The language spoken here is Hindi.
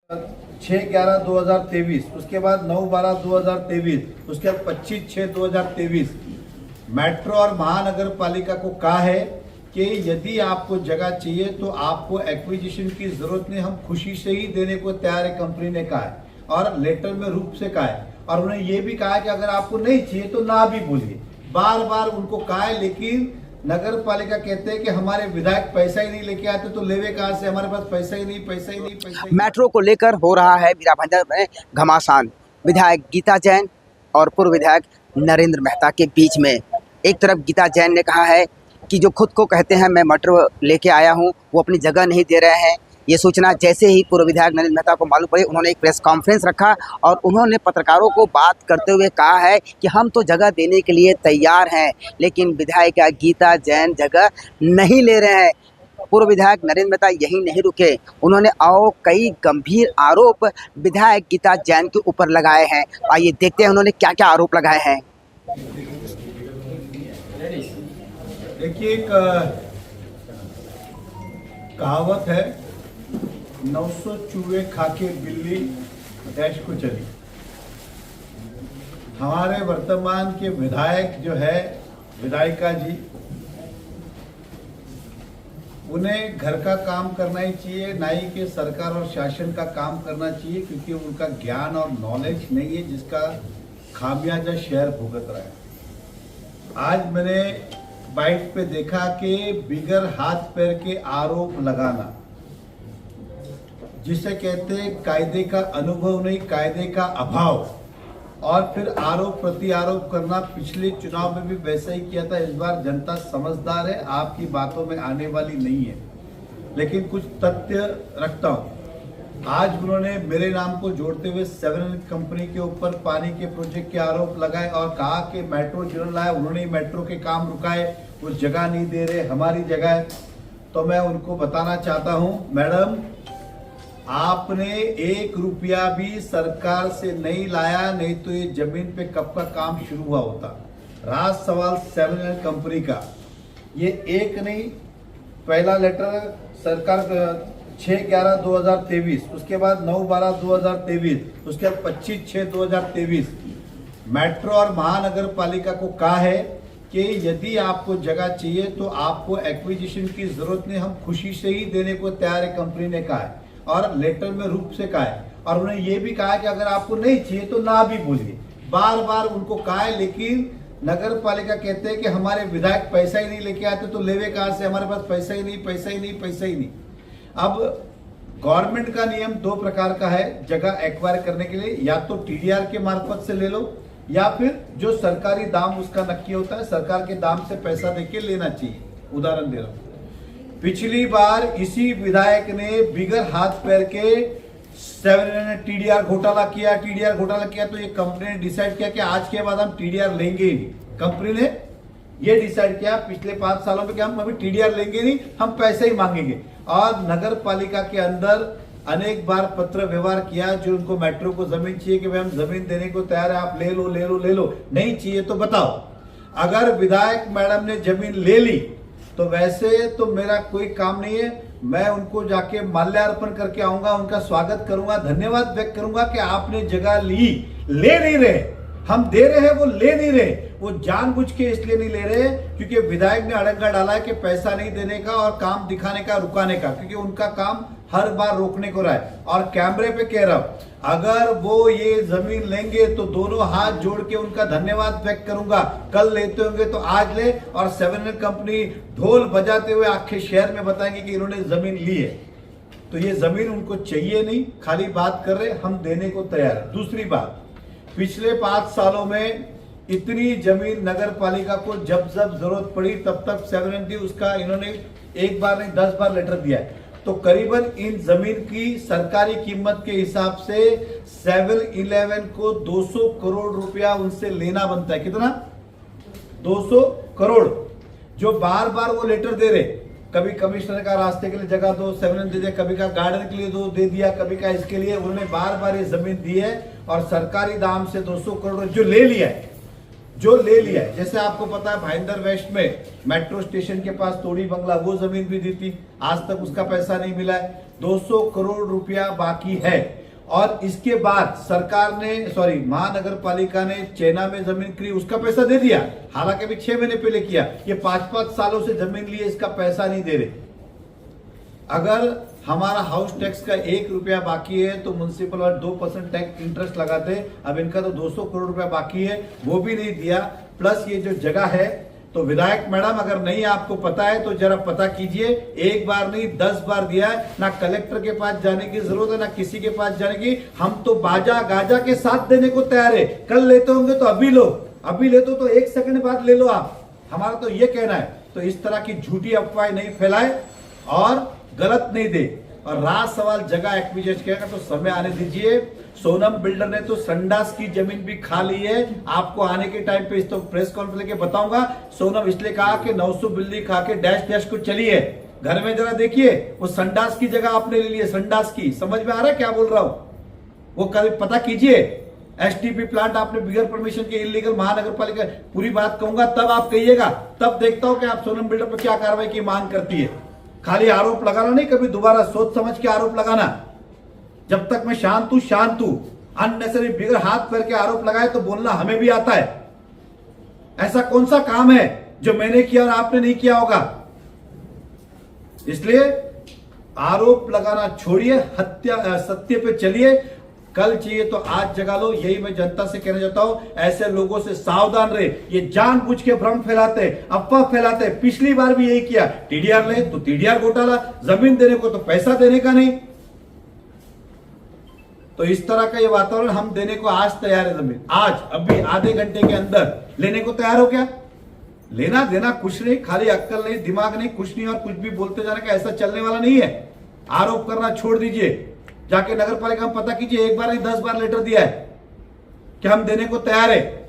6/11/2023, उसके बाद 9/12/2023, उसके बाद 25/6/2023 मेट्रो और महानगर पालिका को कहा है कि यदि आपको जगह चाहिए तो आपको एक्विजिशन की जरूरत नहीं, हम खुशी से ही देने को तैयार है, कंपनी ने कहा है और लेटर में रूप से कहा है। और उन्होंने ये भी कहा है कि अगर आपको नहीं चाहिए तो ना भी बोलिए, बार बार उनको कहा है। लेकिन नगर पालिका कहते हैं कि हमारे विधायक पैसा ही नहीं लेके आते, तो लेवे कहाँ से, हमारे पास पैसा ही नहीं, पैसा ही नहीं, पैसा ही नहीं। मेट्रो को लेकर हो रहा है मीराभांजा में घमासान। विधायक गीता जैन और पूर्व विधायक नरेंद्र मेहता के बीच में एक तरफ गीता जैन ने कहा है कि जो खुद को कहते हैं मैं मेट्रो लेके आया हूं, वो अपनी जगह नहीं दे रहे हैं। ये सूचना जैसे ही पूर्व विधायक नरेंद्र मेहता को मालूम पड़ी, उन्होंने एक प्रेस कॉन्फ्रेंस रखा और उन्होंने पत्रकारों को बात करते हुए कहा है कि हम तो जगह देने के लिए तैयार हैं, लेकिन विधायक गीता जैन जगह नहीं ले रहे हैं। पूर्व विधायक नरेंद्र मेहता यही नहीं रुके, उन्होंने और कई गंभीर आरोप विधायक गीता जैन के ऊपर लगाए हैं। आइए देखते हैं उन्होंने क्या क्या आरोप लगाए हैं। देखिए, एक कहावत है, 900 चूहे खाके बिल्ली देश को चली। हमारे वर्तमान के विधायक जो है, विधायिका जी, उन्हें घर का काम करना ही चाहिए, ना ही कि सरकार और शासन का काम करना चाहिए, क्योंकि उनका ज्ञान और नॉलेज नहीं है जिसका खामियाजा शहर भुगत रहा है। आज मैंने बाइट पे देखा कि बिगर हाथ पैर के आरोप लगाना, जिसे कहते हैं कायदे का अनुभव नहीं, कायदे का अभाव, और फिर आरोप प्रति आरोप करना। पिछले चुनाव में भी वैसा ही किया था। इस बार जनता समझदार है, आपकी बातों में आने वाली नहीं है, लेकिन कुछ तथ्य रखता हूं। आज उन्होंने मेरे नाम को जोड़ते हुए 7 कंपनी के ऊपर पानी के प्रोजेक्ट के आरोप लगाए और कहा कि मेट्रो जिन्होंने लाया उन्होंने ही मेट्रो के काम रुकाए, वो जगह नहीं दे रहे, हमारी जगह है। तो मैं उनको बताना चाहता हूं, मैडम, आपने 1 रुपया भी सरकार से नहीं लाया, नहीं तो ये जमीन पे कब का काम शुरू हुआ होता। रहा सवाल 7 कंपनी का, ये एक नहीं, पहला लेटर सरकार 6/11/2023, उसके बाद 9/12/2023, उसके बाद 25/6/2023 मेट्रो और महानगर पालिका को कहा है कि यदि आपको जगह चाहिए तो आपको एक्विजिशन की जरूरत नहीं, हम खुशी से ही देने को तैयार है, कंपनी ने कहा है और लेटर में रूप से कहा है। और उन्होंने ये भी कहा कि अगर आपको नहीं चाहिए तो ना भी बोलिए, बार बार उनको कहा है। लेकिन नगर पालिका कहते हैं कि हमारे विधायक पैसा ही नहीं लेके आते, तो लेवे कहाँ से, हमारे पास पैसा ही नहीं, पैसा ही नहीं, पैसा ही नहीं। अब गवर्नमेंट का नियम 2 प्रकार का है जगह एक्वायर करने के लिए, या तो टीडीआर के मार्फत से ले लो, या फिर जो सरकारी दाम उसका नक्की होता है, सरकार के दाम से पैसा देके लेना चाहिए। उदाहरण दे रहा हूं, पिछली बार इसी विधायक ने बिगर हाथ पैर के 7 टीडीआर घोटाला किया, तो ये कंपनी ने डिसाइड किया कि आज के बाद हम टीडीआर लेंगे ही नहीं। कंपनी ने ये डिसाइड किया पिछले 5 सालों में कि हम अभी टीडीआर लेंगे नहीं, हम पैसे ही मांगेंगे। और नगर पालिका के अंदर अनेक बार पत्र व्यवहार किया, जो उनको मेट्रो को जमीन चाहिए कि भाई हम जमीन देने को तैयार है, आप ले लो ले लो ले लो, नहीं चाहिए तो बताओ। अगर विधायक मैडम ने जमीन ले ली तो वैसे तो मेरा कोई काम नहीं है, मैं उनको जाके माल्यार्पण करके आऊंगा, उनका स्वागत करूंगा, धन्यवाद व्यक्त करूंगा कि आपने जगह ली। ले नहीं रहे, हम दे रहे हैं, वो ले नहीं रहे। वो जानबूझ के इसलिए नहीं ले रहे क्योंकि विधायक ने अड़ंगा डाला है कि पैसा नहीं देने का और काम दिखाने का, रुकाने का, क्योंकि उनका काम हर बार रोकने को रहा है। और कैमरे पे कह रहा हूं, अगर वो ये जमीन लेंगे तो दोनों हाथ जोड़ के उनका धन्यवाद व्यक्त करूंगा। कल लेते होंगे तो आज ले, और 7 कंपनी ढोल बजाते हुए आखे शहर में बताएंगे कि इन्होंने जमीन ली है। तो ये जमीन उनको चाहिए नहीं, खाली बात कर रहे, हम देने को तैयार है। दूसरी बात, पिछले 5 सालों में इतनी जमीन नगर पालिका को जब जब जरूरत पड़ी तब तक 7 दी, उसका इन्होंने एक बार नहीं 10 बार लेटर दिया है। तो करीबन इन जमीन की सरकारी कीमत के हिसाब से 7-Eleven को 200 करोड़ रुपया उनसे लेना बनता है। कितना? 200 करोड़, जो बार बार वो लेटर दे रहे। कभी कमिश्नर का रास्ते के लिए जगह दो, 7 दे दिया, कभी का गार्डन के लिए दे दिया, कभी का इसके लिए, उन्होंने बार बार ये जमीन दी है और सरकारी दाम से 200 करोड़ जो ले लिया है। जैसे आपको पता है भाईंदर वेस्ट में मेट्रो स्टेशन के पास तोड़ी बंगला, वो जमीन भी दी थी, आज तक उसका पैसा नहीं मिला है। 200 करोड़ रुपया बाकी है। और इसके बाद सरकार ने महानगर पालिका ने चैना में जमीन खरीदी, उसका पैसा दे दिया, हालांकि अभी 6 महीने पहले किया। ये 5-5 सालों से जमीन लिए, इसका पैसा नहीं दे रहे। अगर हमारा हाउस टैक्स का 1 रुपया बाकी है तो म्युनिसिपल वाले 2% टैक्स इंटरेस्ट लगाते। अब इनका तो 200 करोड़ रुपया बाकी है, वो भी नहीं दिया। प्लस ये जो जगह है, तो विधायक मैडम अगर नहीं आपको पता है तो जरा पता कीजिए। एक बार नहीं 10 बार दिया है, ना कलेक्टर के पास जाने की जरूरत है, ना किसी के पास जाने की। हम तो बाजा गाजा के साथ देने को तैयार है। कल लेते होंगे तो अभी लो, अभी लेते हो तो 1 सेकंड बाद ले लो आप, हमारा तो ये कहना है। तो इस तरह की झूठी अफवाहें नहीं फैलाए और गलत नहीं दे। और रहा सवाल जगह एक्विजिशन का, तो समय आने दीजिए। सोनम बिल्डर ने तो संडास की जमीन भी खा ली है। आपको आने के टाइम पे इस तो प्रेस कॉन्फ्रेंस लेके बताऊंगा। सोनम इसलिए कहा कि 900 बिल्ली खा के डैश डैश को चली है। घर में जरा देखिए, वो संडास की जगह आपने ले ली है, संडास की। समझ में आ रहा है क्या बोल रहा हूं? वो कल पता कीजिए। एसटीपी प्लांट आपने बिगर परमिशन के इलीगल, महानगर पालिका पूरी बात कहूंगा तब आप कहिएगा, तब देखता हूं कि आप सोनम बिल्डर पर क्या कार्रवाई की मांग करती है। खाली आरोप लगाना नहीं, कभी दोबारा सोच समझ के आरोप लगाना। जब तक मैं शांत हूं, अननेसेसरी बिगर हाथ पैर के आरोप लगाए तो बोलना हमें भी आता है। ऐसा कौन सा काम है जो मैंने किया और आपने नहीं किया होगा? इसलिए आरोप लगाना छोड़िए, सत्य पे चलिए। कल चाहिए तो आज जगा लो, यही मैं जनता से कहना चाहता हूं। ऐसे लोगों से सावधान रहे, ये जानबूझ के भ्रम फैलाते, अफवाह फैलाते। पिछली बार भी यही किया, टीडीआर ले तो टीडीआर घोटाला, जमीन देने को तो पैसा देने का नहीं। तो इस तरह का ये वातावरण हम देने को आज तैयार है। जमीन आज अभी आधे घंटे के अंदर लेने को तैयार हो क्या? लेना देना कुछ नहीं, खाली अक्कल नहीं, दिमाग नहीं, कुछ नहीं, और कुछ भी बोलते जाने का ऐसा चलने वाला नहीं है। आरोप करना छोड़ दीजिए। जाके नगर पालिका में पता कीजिए, 1 बार नहीं 10 बार लेटर दिया है कि हम देने को तैयार है।